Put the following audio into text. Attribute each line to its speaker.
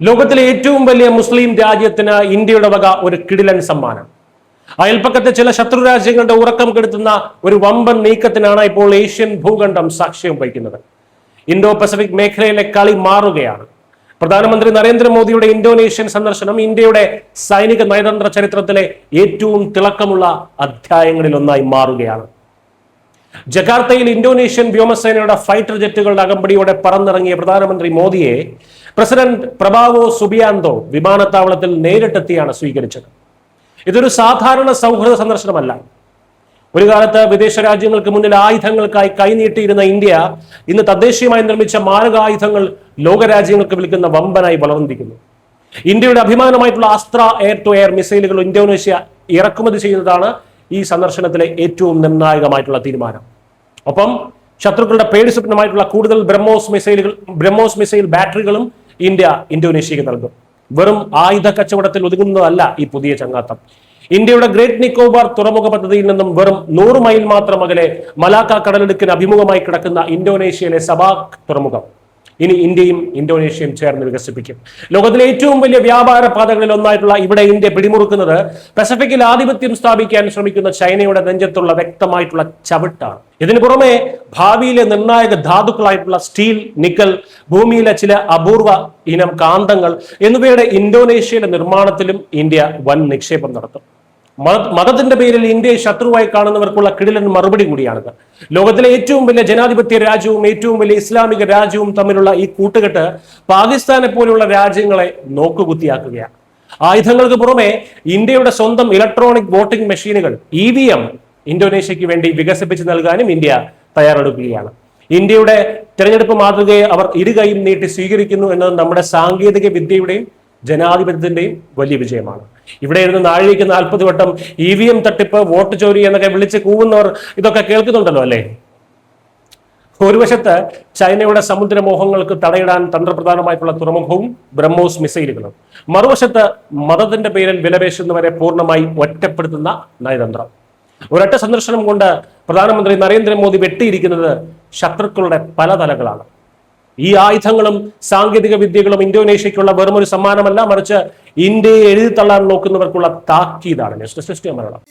Speaker 1: ലോകത്തിലെ ഏറ്റവും വലിയ മുസ്ലിം രാജ്യത്തിന് ഇന്ത്യയുടെ വക ഒരു കിടിലൻ സമ്മാനം. അയൽപ്പക്കത്തെ ചില ശത്രു രാജ്യങ്ങളുടെ ഉറക്കം കെടുത്തുന്ന ഒരു വമ്പൻ നീക്കത്തിനാണ് ഇപ്പോൾ ഏഷ്യൻ ഭൂഖണ്ഡം സാക്ഷ്യം വഹിക്കുന്നത്. ഇന്തോ പസഫിക് മേഖലയിലെ കളി മാറുകയാണ്. പ്രധാനമന്ത്രി നരേന്ദ്രമോദിയുടെ ഇന്തോനേഷ്യൻ സന്ദർശനം ഇന്ത്യയുടെ സൈനിക നയതന്ത്ര ചരിത്രത്തിലെ ഏറ്റവും തിളക്കമുള്ള അധ്യായങ്ങളിൽ ഒന്നായി മാറുകയാണ്. ജക്കാർത്തയിൽ ഇന്തോനേഷ്യൻ വ്യോമസേനയുടെ ഫൈറ്റർ ജെറ്റുകളുടെ അകമ്പടിയോടെ പറന്നിറങ്ങിയ പ്രധാനമന്ത്രി മോദിയെ പ്രസിഡന്റ് പ്രബാവോ സുബിയാന്തോ വിമാനത്താവളത്തിൽ നേരിട്ടെത്തിയാണ് സ്വീകരിച്ചത്. ഇതൊരു സാധാരണ സൗഹൃദ സന്ദർശനമല്ല. ഒരു കാലത്ത് വിദേശ രാജ്യങ്ങൾക്ക് മുന്നിൽ ആയുധങ്ങൾക്കായി കൈനീട്ടിയിരുന്ന ഇന്ത്യ ഇന്ന് തദ്ദേശീയമായി നിർമ്മിച്ച മാരകായുധങ്ങൾ ലോകരാജ്യങ്ങൾക്ക് വിളിക്കുന്ന വമ്പനായി വളർന്നിരിക്കുന്നു. ഇന്ത്യയുടെ അഭിമാനമായിട്ടുള്ള അസ്ത്ര എയർ ടു എയർ മിസൈലുകൾ ഇന്തോനേഷ്യ ഇറക്കുമതി ചെയ്യുന്നതാണ് ഈ സന്ദർശനത്തിലെ ഏറ്റവും നിർണായകമായിട്ടുള്ള തീരുമാനം. ഒപ്പം ശത്രുക്കളുടെ പേടി സ്വപ്നമായിട്ടുള്ള കൂടുതൽ ബ്രഹ്മോസ് മിസൈൽ ബാറ്ററികളും ഇന്ത്യ ഇന്തോനേഷ്യക്ക് നൽകും. വെറും ആയുധ കച്ചവടത്തിൽ ഒതുങ്ങുന്നതല്ല ഈ പുതിയ ചങ്ങാത്തം. ഇന്ത്യയുടെ ഗ്രേറ്റ് നിക്കോബാർ തുറമുഖ പദ്ധതിയിൽ നിന്നും വെറും 100 മൈൽ മാത്രം അകലെ മലാക്ക കടലിടുക്കിന് അഭിമുഖമായി കിടക്കുന്ന ഇന്തോനേഷ്യയിലെ സബാക് തുറമുഖം ഇനി ഇന്ത്യയും ഇന്തോനേഷ്യയും ചേർന്ന് വികസിപ്പിക്കും. ലോകത്തിലെ ഏറ്റവും വലിയ വ്യാപാര പാതകളിൽ ഒന്നായിട്ടുള്ള ഇവിടെ ഇന്ത്യ പിടിമുറുക്കുന്നത് പസഫിക്കിൽ ആധിപത്യം സ്ഥാപിക്കാൻ ശ്രമിക്കുന്ന ചൈനയുടെ നെഞ്ചത്തുള്ള വ്യക്തമായിട്ടുള്ള ചവിട്ടാണ്. ഇതിനു പുറമെ ഭാവിയിലെ നിർണായക ധാതുക്കളായിട്ടുള്ള സ്റ്റീൽ, നിക്കൽ, ഭൂമിയിലെ ചില അപൂർവ ഇനം കാന്തങ്ങൾ എന്നിവയുടെ ഇന്തോനേഷ്യയിലെ നിർമ്മാണത്തിലും ഇന്ത്യ വൻ നിക്ഷേപം നടത്തും. മതത്തിന്റെ പേരിൽ ഇന്ത്യയെ ശത്രുവായി കാണുന്നവർക്കുള്ള കിടിലൻ മറുപടി കൂടിയാണിത്. ലോകത്തിലെ ഏറ്റവും വലിയ ജനാധിപത്യ രാജ്യവും ഏറ്റവും വലിയ ഇസ്ലാമിക രാജ്യവും തമ്മിലുള്ള ഈ കൂട്ടുകെട്ട് പാകിസ്ഥാനെ പോലെയുള്ള രാജ്യങ്ങളെ നോക്കുകുത്തിയാക്കുകയാണ്. ആയുധങ്ങൾക്ക് പുറമെ ഇന്ത്യയുടെ സ്വന്തം ഇലക്ട്രോണിക് വോട്ടിംഗ് മെഷീനുകൾ EVM ഇന്തോനേഷ്യക്ക് വേണ്ടി വികസിപ്പിച്ച് നൽകാനും ഇന്ത്യ തയ്യാറെടുക്കുകയാണ്. ഇന്ത്യയുടെ തെരഞ്ഞെടുപ്പ് മാതൃകയെ അവർ ഇരുകൈയും നീട്ടി സ്വീകരിക്കുന്നു എന്നത് നമ്മുടെ സാങ്കേതിക വിദ്യയുടെയും ജനാധിപത്യത്തിന്റെയും വലിയ വിജയമാണ്. ഇവിടെ ഇരുന്ന് നാഴികയ്ക്ക് 40 വട്ടം EVM തട്ടിപ്പ്, വോട്ട് ചോരി എന്നൊക്കെ വിളിച്ച് കൂവുന്നവർ ഇതൊക്കെ കേൾക്കുന്നുണ്ടല്ലോ അല്ലേ? ഒരു വശത്ത് ചൈനയുടെ സമുദ്രമോഹങ്ങൾക്ക് തടയിടാൻ തന്ത്രപ്രധാനമായിട്ടുള്ള തുറമുഖവും ബ്രഹ്മോസ് മിസൈലുകളും, മറുവശത്ത് മതത്തിന്റെ പേരിൽ വിലപേശുന്നവരെ പൂർണ്ണമായി ഒറ്റപ്പെടുത്തുന്ന നയതന്ത്രം. ഒരൊറ്റ സന്ദർശനം കൊണ്ട് പ്രധാനമന്ത്രി നരേന്ദ്രമോദി വെട്ടിയിരിക്കുന്നത് ശത്രുക്കളുടെ പല തലങ്ങളാണ്. ഈ ആയുധങ്ങളും സാങ്കേതിക വിദ്യകളും ഇന്തോനേഷ്യക്കുള്ള വെറുമൊരു സമ്മാനമല്ല, മറിച്ച് ഇന്ത്യയെ എഴുതിത്തള്ളാൻ നോക്കുന്നവർക്കുള്ള താക്കീതാണ്. News desk Malayalam.